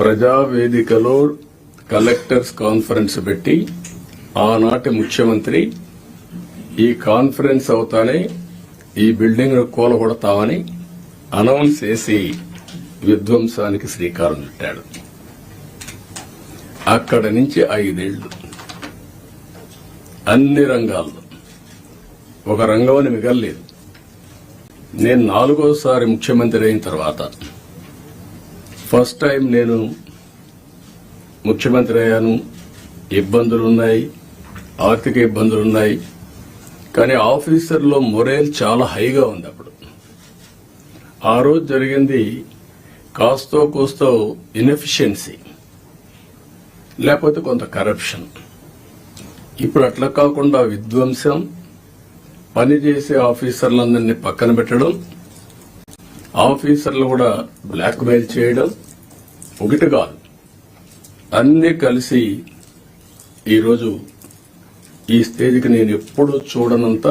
ప్రజావేదికలో collectors conference పెట్టి ఆనాటి ముఖ్యమంత్రి ఈ కాన్ఫరెన్స్ అవుతానే ఈ బిల్డింగ్ కూలగొడతామని అనౌన్స్ చేసి విధ్వంసానికి శ్రీకారం చుట్టాడు. అక్కడ నుంచి 5 ఏళ్లు అన్ని రంగాల్లో ఒక రంగంని మిగల్లేదు. నేను 4వసారి ముఖ్యమంత్రి అయిన తర్వాత ఫస్ట్ టైం నేను ముఖ్యమంత్రి అయ్యాను. ఇబ్బందులున్నాయి, ఆర్థిక ఇబ్బందులున్నాయి, కానీ ఆఫీసర్లో మొరేల్ చాలా హైగా ఉంది. అప్పుడు ఆ రోజు జరిగింది కాస్తో కూస్తో ఇన్ఎఫిషియన్సీ, లేకపోతే కొంత కరప్షన్. ఇప్పుడు అట్లా కాకుండా విధ్వంసం, పనిచేసే ఆఫీసర్లందరినీ పక్కన పెట్టడం, ఆఫీసర్లు కూడా బ్లాక్ మెయిల్ చేయడం, ఒకటి కాదు అన్ని కలిసి ఈరోజు ఈ స్టేజ్కి నేను ఎప్పుడూ చూడనంత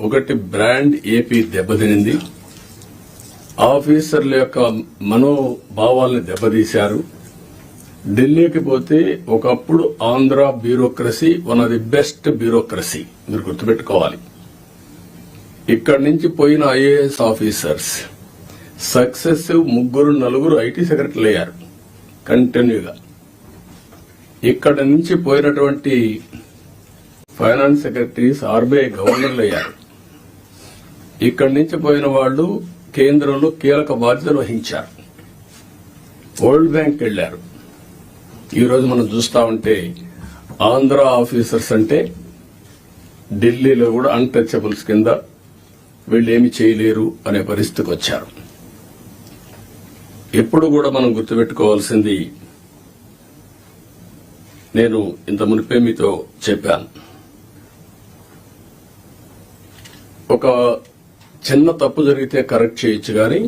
ఒకటి బ్రాండ్ ఏపీ దెబ్బతినింది. ఆఫీసర్ల యొక్క మనోభావాల్ని దెబ్బతీశారు. ఢిల్లీకి పోతే ఒకప్పుడు Andhra bureaucracy one of the best bureaucracy, మీరు గుర్తుపెట్టుకోవాలి. ఇక్కడి నుంచి పోయిన ఐఏఎస్ ఆఫీసర్స్ సక్సెసివ్ 3-4 ఐటీ సెక్రటరీలు అయ్యారు కంటిన్యూగా. ఇక్కడి నుంచి పోయినటువంటి ఫైనాన్స్ సెక్రటరీస్ ఆర్బీఐ గవర్నర్లు అయ్యారు. ఇక్కడి నుంచి పోయిన వాళ్లు కేంద్రంలో కీలక బాధ్యతలు వహించారు. వరల్డ్ బ్యాంక్ వెళ్లారు. ఈరోజు మనం చూస్తా ఉంటే ఆంధ్ర ఆఫీసర్స్ అంటే ఢిల్లీలో కూడా అన్టచబుల్స్ కింద వీళ్ళేమి చేయలేరు అనే పరిస్థితికి వచ్చారు. ఎప్పుడు కూడా మనం గుర్తుపెట్టుకోవాల్సింది, నేను ఇంత మునిపే మీతో చెప్పాను, ఒక చిన్న తప్పు జరిగితే కరెక్ట్ చేయొచ్చు, కానీ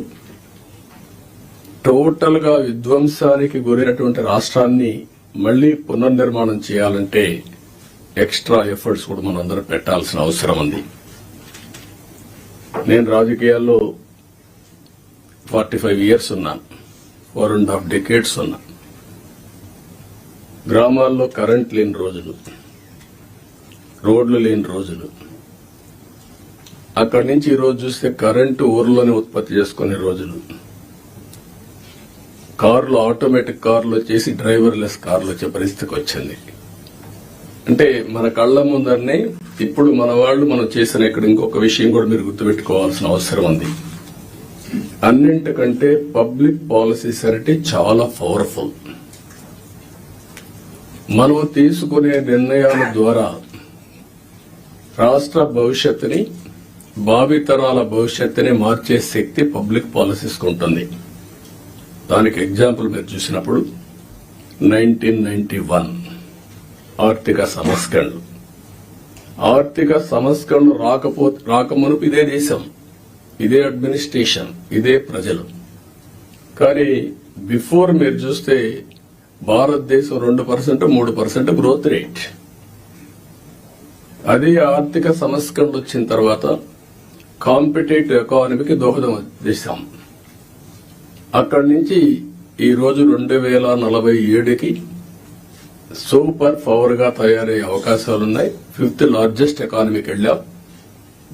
టోటల్ గా విధ్వంసానికి గురైనటువంటి రాష్ట్రాన్ని మళ్లీ పునర్నిర్మాణం చేయాలంటే ఎక్స్ట్రా ఎఫర్ట్స్ కూడా మనందరం పెట్టాల్సిన అవసరం ఉంది. నేను రాజకీయాల్లో 45 years ఉన్నాను, 4.5 decades ఉన్నా. గ్రామాల్లో కరెంట్ లేని రోజులు, రోడ్లు లేని రోజులు, అక్కడి నుంచి ఈరోజు చూస్తే కరెంటు ఊర్లోనే ఉత్పత్తి చేసుకునే రోజులు, కార్లు ఆటోమేటిక్ కార్లు వచ్చేసి డ్రైవర్లెస్ కార్లు వచ్చే పరిస్థితికి వచ్చింది. అంటే మన కళ్ల ముందరనే ఇప్పుడు మన వాళ్ళు మనం చేసిన ఇక్కడ ఇంకొక విషయం కూడా మీరు గుర్తుపెట్టుకోవాల్సిన అవసరం ఉంది. అన్నింటికంటే పబ్లిక్ పాలసీస్ అంటే చాలా పవర్ఫుల్. మనం తీసుకునే నిర్ణయాల ద్వారా రాష్ట్ర భవిష్యత్తుని, భావితరాల భవిష్యత్తుని మార్చే శక్తి పబ్లిక్ పాలసీస్ ఉంటుంది. దానికి ఎగ్జాంపుల్ మీరు చూసినప్పుడు 1991 ఆర్థిక సంస్కరణలు. ఆర్థిక సంస్కరణలు రాకమునుపు ఇదే దేశం, ఇదే అడ్మినిస్ట్రేషన్, ఇదే ప్రజలు. కానీ బిఫోర్ మీరు చూస్తే భారతదేశం 2%, 3% గ్రోత్ రేట్. అదే ఆర్థిక సంస్కరణలు వచ్చిన తర్వాత కాంపిటేటివ్ ఎకానమీకి దోహదం చేశాం. అక్కడి నుంచి ఈ రోజు 2047కి సూపర్ పవర్ గా తయారయ్యే అవకాశాలున్నాయి. 5th largest ఎకానమీకి వెళ్ళాం.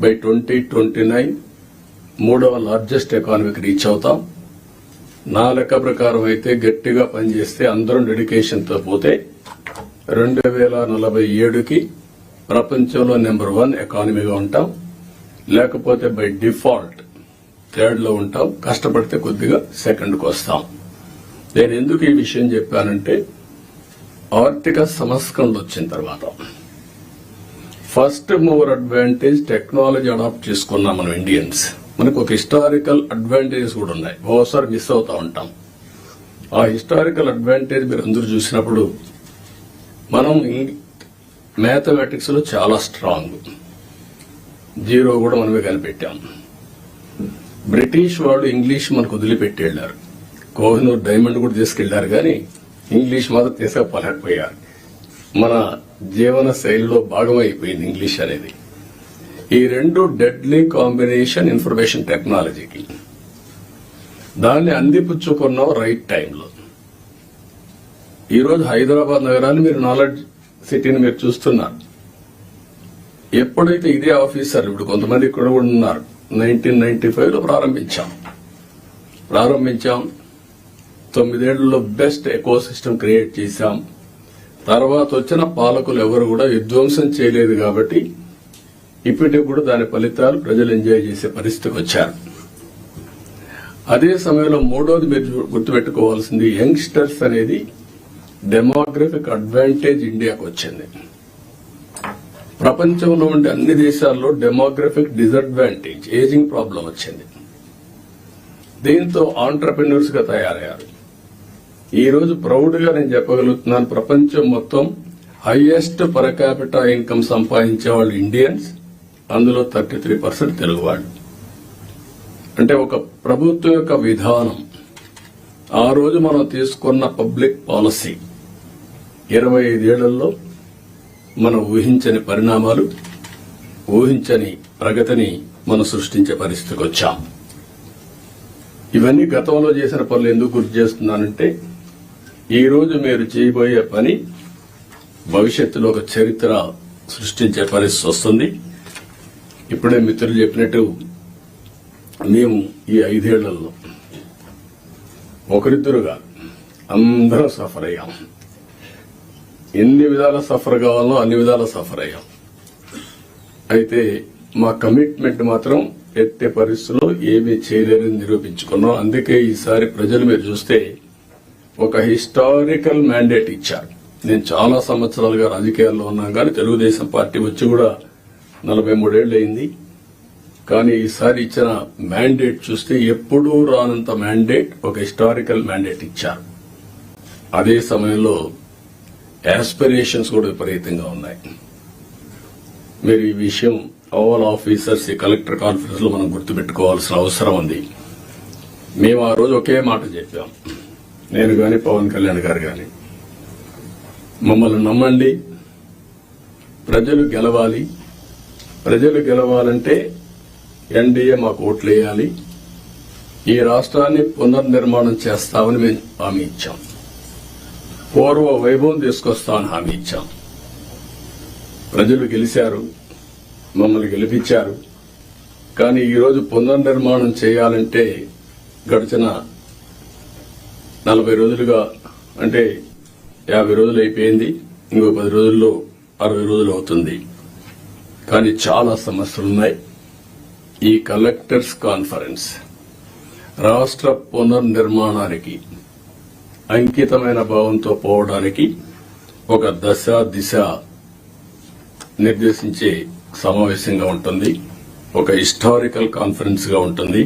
బై 2029 3వ లార్జెస్ట్ ఎకానమీకి రీచ్ అవుతాం. నా లెక్క ప్రకారం అయితే గట్టిగా పనిచేస్తే అందరం డెడికేషన్తో పోతే 2047కి ప్రపంచంలో నెంబర్ 1 ఎకానమీగా ఉంటాం. లేకపోతే బై డిఫాల్ట్ 3rd లో ఉంటాం. కష్టపడితే కొద్దిగా 2ndకు వస్తాం. నేను ఎందుకు ఈ విషయం చెప్పానంటే, ఆర్థిక సంస్కరణలు వచ్చిన తర్వాత first mover advantage technology adopt చేసుకున్నాం మనం ఇండియన్స్. మనకు ఒక హిస్టారికల్ అడ్వాంటేజెస్ కూడా ఉన్నాయి, ఓసారి మిస్ అవుతా ఉంటాం. ఆ హిస్టారికల్ అడ్వాంటేజ్ మీరు అందరూ చూసినప్పుడు మనం మ్యాథమెటిక్స్ లో చాలా స్ట్రాంగ్, 0 కూడా మనమే కనిపెట్టాం. బ్రిటిష్ వాళ్ళు ఇంగ్లీష్ మనకు వదిలిపెట్టి వెళ్లారు. కోహినూర్ డైమండ్ కూడా తీసుకెళ్లారు, కానీ ఇంగ్లీష్ మాత్రం తీసుకుపోలేకపోయారు. మన జీవన శైలిలో భాగమైపోయింది ఇంగ్లీష్ అనేది. ఈ 2 డెడ్లీ కాంబినేషన్ ఇన్ఫర్మేషన్ టెక్నాలజీకి. దాన్ని అందిపుచ్చుకున్నాం రైట్ టైంలో. ఈ రోజు హైదరాబాద్ నగరాన్ని మీరు నాలెడ్జ్ సిటీని మీరు చూస్తున్నారు. ఎప్పుడైతే ఇదే ఆఫీసర్ ఇప్పుడు కొంతమంది ఇక్కడ కూడా ఉన్నారు 1995లో ప్రారంభించాం 9 ఏళ్లలో బెస్ట్ ఎకో సిస్టమ్ క్రియేట్ చేశాం. తర్వాత వచ్చిన పాలకులు ఎవరు కూడా విధ్వంసం చేయలేదు కాబట్టి ఇప్పటికి కూడా దాని ఫలితాలు ప్రజలు ఎంజాయ్ చేసే పరిస్థితికి వచ్చారు. అదే సమయంలో మూడోది మీరు గుర్తుపెట్టుకోవాల్సింది యంగ్స్టర్స్ అనేది డెమోగ్రఫిక్ అడ్వాంటేజ్ ఇండియాకు వచ్చింది. ప్రపంచంలో ఉండే అన్ని దేశాల్లో డెమోగ్రఫిక్ డిసడ్వాంటేజ్ ఏజింగ్ ప్రాబ్లం వచ్చింది. దీంతో ఆంటర్ప్రెన్యూర్స్ గా తయారయ్యారు. ఈ రోజు ప్రౌడ్ గా నేను చెప్పగలుగుతున్నాను, ప్రపంచం మొత్తం హైయెస్ట్ పర్ క్యాపిటా ఇన్కమ్ సంపాదించే వాళ్ళు ఇండియన్స్, అందులో 33% తెలుగు వాళ్ళు. అంటే ఒక ప్రభుత్వం యొక్క విధానం, ఆ రోజు మనం తీసుకున్న పబ్లిక్ పాలసీ 25 ఏళ్లలో మనం ఊహించని పరిణామాలు, ఊహించని ప్రగతిని మనం సృష్టించే పరిస్థితికి వచ్చాం. ఇవన్నీ గతంలో చేసిన పనులు ఎందుకు గుర్తు చేస్తున్నానంటే, ఈ రోజు మీరు చేయబోయే పని భవిష్యత్తులో ఒక చరిత్ర సృష్టించే పరిస్థితి వస్తుంది. ఇప్పుడే మిత్రులు చెప్పినట్టు మేము ఈ 5 ఏళ్లలో ఒకరిద్దరుగా అందరూ సఫర్ అయ్యాం. ఎన్ని విధాల సఫర్ కావాలో అన్ని విధాల సఫర్ అయ్యాం. అయితే మా కమిట్మెంట్ మాత్రం ఎట్టి పరిస్థితుల్లో ఏమీ చేయలేరని నిరూపించుకున్నాం. అందుకే ఈసారి ప్రజలు మీరు చూస్తే ఒక హిస్టారికల్ మ్యాండేట్ ఇచ్చారు. నేను చాలా సంవత్సరాలుగా రాజకీయాల్లో ఉన్నాను, కానీ తెలుగుదేశం పార్టీ వచ్చి కూడా 43 ఏళ్లు అయింది. కానీ ఈసారి ఇచ్చిన మ్యాండేట్ చూస్తే ఎప్పుడూ రానంత మ్యాండేట్, ఒక హిస్టారికల్ మ్యాండేట్ ఇచ్చారు. అదే సమయంలో యాస్పిరేషన్స్ కూడా విపరీతంగా ఉన్నాయి. మీరు ఈ విషయం ఆల్ ఆఫీసర్స్ ఈ కలెక్టర్ కాన్ఫరెన్స్ లో మనం గుర్తుపెట్టుకోవాల్సిన అవసరం ఉంది. మేము ఆ రోజు ఒకే మాట చెప్పాం, నేను గాని పవన్ కళ్యాణ్ గారు గాని, మమ్మల్ని నమ్మండి, ప్రజలు గెలవాలి. ప్రజలు గెలవాలంటే ఎన్డీఏ మాకు ఓట్లు వేయాలి. ఈ రాష్ట్రాన్ని పునర్నిర్మాణం చేస్తామని మేము హామీ ఇచ్చాం. పూర్వ వైభవం తీసుకొస్తామని హామీ ఇచ్చాం. ప్రజలు గెలిచారు, మమ్మల్ని గెలిపించారు. కానీ ఈరోజు పునర్నిర్మాణం చేయాలంటే గడిచిన 40 రోజులుగా, అంటే 50 రోజులు అయిపోయింది, ఇంకో 10 రోజుల్లో 60 రోజులు అవుతుంది. కానీ చాలా సమస్యలున్నాయి. ఈ కలెక్టర్స్ కాన్ఫరెన్స్ రాష్ట్ర పునర్నిర్మాణానికి అంకితమైన భావంతో పోవడానికి ఒక దశ దిశ నిర్దేశించే సమావేశంగా ఉంటుంది. ఒక హిస్టారికల్ కాన్ఫరెన్స్ గా ఉంటుంది.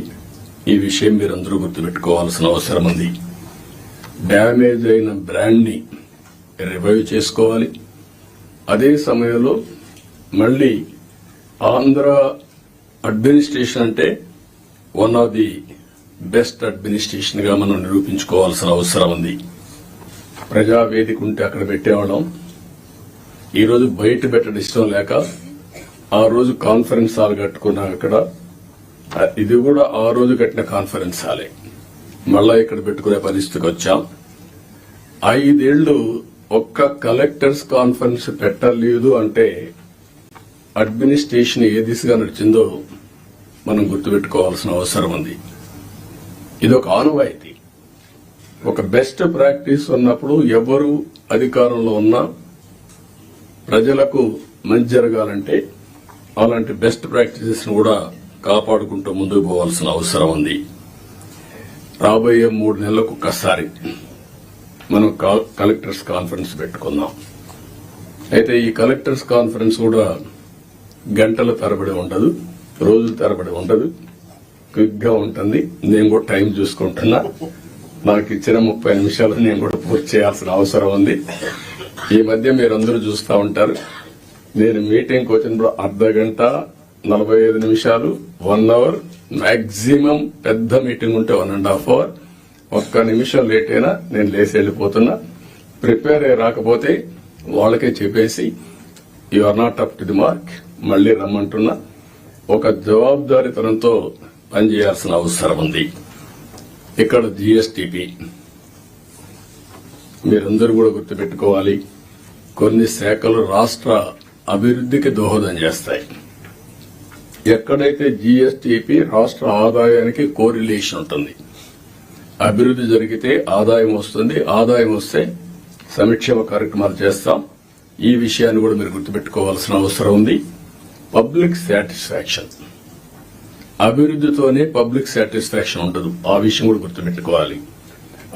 ఈ విషయం మీరందరూ గుర్తుపెట్టుకోవాల్సిన అవసరం ఉంది. డ్యామేజ్ అయిన బ్రాండ్ ని రివైవ్ చేసుకోవాలి. అదే సమయంలో మళ్లీ ఆంధ్ర అడ్మినిస్ట్రేషన్ అంటే one of the best administration గా మనం నిరూపించుకోవాల్సిన అవసరం ఉంది. ప్రజావేదిక ఉంటే అక్కడ పెట్టేవాళ్ళం. ఈ రోజు బయట పెట్టడం ఇష్టం లేక ఆ రోజు కాన్ఫరెన్స్ హాల్ కట్టుకున్నాం. అక్కడ ఇది కూడా ఆ రోజు కట్టిన కాన్ఫరెన్స్ హాలే, మళ్ళా ఇక్కడ పెట్టుకునే పరిస్థితికి వచ్చాం. 5 ఏళ్లు ఒక్క కలెక్టర్స్ కాన్ఫరెన్స్ పెట్టలేదు అంటే అడ్మినిస్ట్రేషన్ ఏ దిశగా నడిచిందో మనం గుర్తుపెట్టుకోవాల్సిన అవసరం ఉంది. ఇది ఒక ఆనవాయితీ. ఒక బెస్ట్ ప్రాక్టీస్ ఉన్నప్పుడు ఎవరు అధికారంలో ఉన్నా ప్రజలకు మంచి జరగాలంటే అలాంటి బెస్ట్ ప్రాక్టీసెస్ ను కూడా కాపాడుకుంటూ ముందుకు పోవాల్సిన అవసరం ఉంది. రాబోయే 3 నెలలకు ఒక్కసారి మనం కలెక్టర్స్ కాన్ఫరెన్స్ పెట్టుకుందాం. అయితే ఈ కలెక్టర్స్ కాన్ఫరెన్స్ కూడా గంటల తరబడి ఉండదు, రోజుల తరబడి ఉండదు, క్విక్ గా ఉంటుంది. నేను కూడా టైం చూసుకుంటున్నా. నాకు ఇచ్చిన 30 నిమిషాలు నేను కూడా పూర్తి చేయాల్సిన అవసరం ఉంది. ఈ మధ్య మీరందరూ చూస్తూ ఉంటారు, నేను మీటింగ్కి వచ్చినప్పుడు అర్ధ గంట 45 నిమిషాలు 1 అవర్, మాక్సిమం పెద్ద మీటింగ్ ఉంటే 1.5 అవర్. 1 నిమిషం లేట్ అయినా నేను లేచి వెళ్లిపోతున్నా. ప్రిపేర్ అయ్యి రాకపోతే వాళ్ళకే చెప్పేసి you are not up to the mark, మళ్లీ రమ్మంటున్నా. ఒక జవాబుదారీతనంతో పనిచేయాల్సిన అవసరం ఉంది. ఇక్కడ జీఎస్టీపీ మీరందరూ కూడా గుర్తుపెట్టుకోవాలి, కొన్ని శాఖలు రాష్ట్ర అభివృద్ధికి దోహదం చేస్తాయి. ఎక్కడైతే జీఎస్టీపీ రాష్ట్ర ఆదాయానికి కోరిలేషన్ ఉంటుంది, అభివృద్ధి జరిగితే ఆదాయం వస్తుంది, ఆదాయం వస్తే సంక్షేమ కార్యక్రమాలు చేస్తాం. ఈ విషయాన్ని కూడా మీరు గుర్తుపెట్టుకోవాల్సిన అవసరం ఉంది. పబ్లిక్ సాటిస్ఫాక్షన్, అభివృద్ధితోనే పబ్లిక్ సాటిస్ఫాక్షన్ ఉండదు. ఆ విషయం కూడా గుర్తుపెట్టుకోవాలి.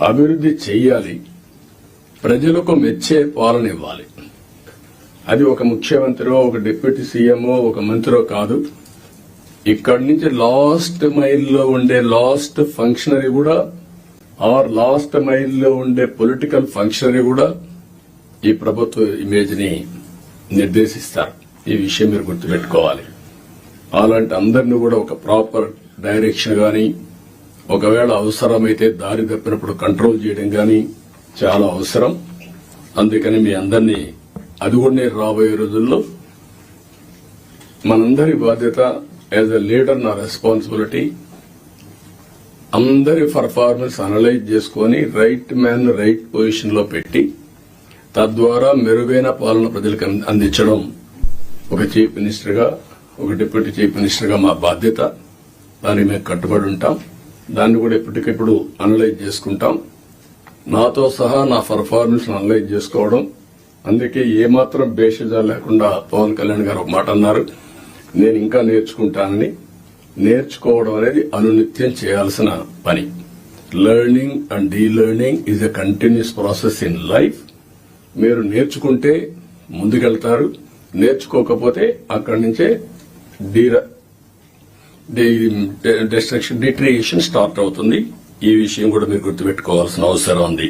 అభివృద్ధి చెయ్యాలి, ప్రజలకు మెచ్చే పాలన ఇవ్వాలి. అది ఒక ముఖ్యమంత్రో, ఒక డిప్యూటీ సీఎంఓ, ఒక మంత్రో కాదు. ఇక్కడి నుంచి లాస్ట్ మైల్లో ఉండే లాస్ట్ ఫంక్షనరీ కూడా, ఆర్ లాస్ట్ మైల్లో ఉండే పొలిటికల్ ఫంక్షనరీ కూడా ఈ ప్రభుత్వ ఇమేజ్ ని నిర్దేశిస్తారు. ఈ విషయం మీరు గుర్తుపెట్టుకోవాలి. అలాంటి అందరినీ కూడా ఒక ప్రాపర్ డైరెక్షన్ గాని, ఒకవేళ అవసరమైతే దారి తప్పినప్పుడు కంట్రోల్ చేయడం గాని చాలా అవసరం. అందుకని మీ అందరినీ అది కూడా నేను రాబోయే రోజుల్లో మనందరి బాధ్యత యాజ్ ఎ లీడర్, నా రెస్పాన్సిబిలిటీ, అందరి పర్ఫార్మెన్స్ అనలైజ్ చేసుకుని రైట్ మ్యాన్ రైట్ పొజిషన్ లో పెట్టి తద్వారా మెరుగైన పాలన ప్రజలకు అందించడం ఒక చీఫ్ మినిస్టర్ గా, ఒక డిప్యూటీ చీఫ్ మినిస్టర్ గా మా బాధ్యత. దానికి మేము కట్టుబడి ఉంటాం. దాన్ని కూడా ఎప్పటికెప్పుడు అనలైజ్ చేసుకుంటాం. నాతో సహా నా పర్ఫార్మెన్స్ అనలైజ్ చేసుకోవడం. అందుకే ఏమాత్రం బేషజా లేకుండా పవన్ కళ్యాణ్ గారు ఒక మాట అన్నారు, నేను ఇంకా నేర్చుకుంటానని. నేర్చుకోవడం అనేది అనునిత్యం చేయాల్సిన పని. Learning and delearning is a continuous process in life. మీరు నేర్చుకుంటే ముందుకెళ్తారు, నేర్చుకోకపోతే అక్కడి నుంచే డిట్రియేషన్ స్టార్ట్ అవుతుంది. ఈ విషయం కూడా మీరు గుర్తుపెట్టుకోవాల్సిన అవసరం ఉంది.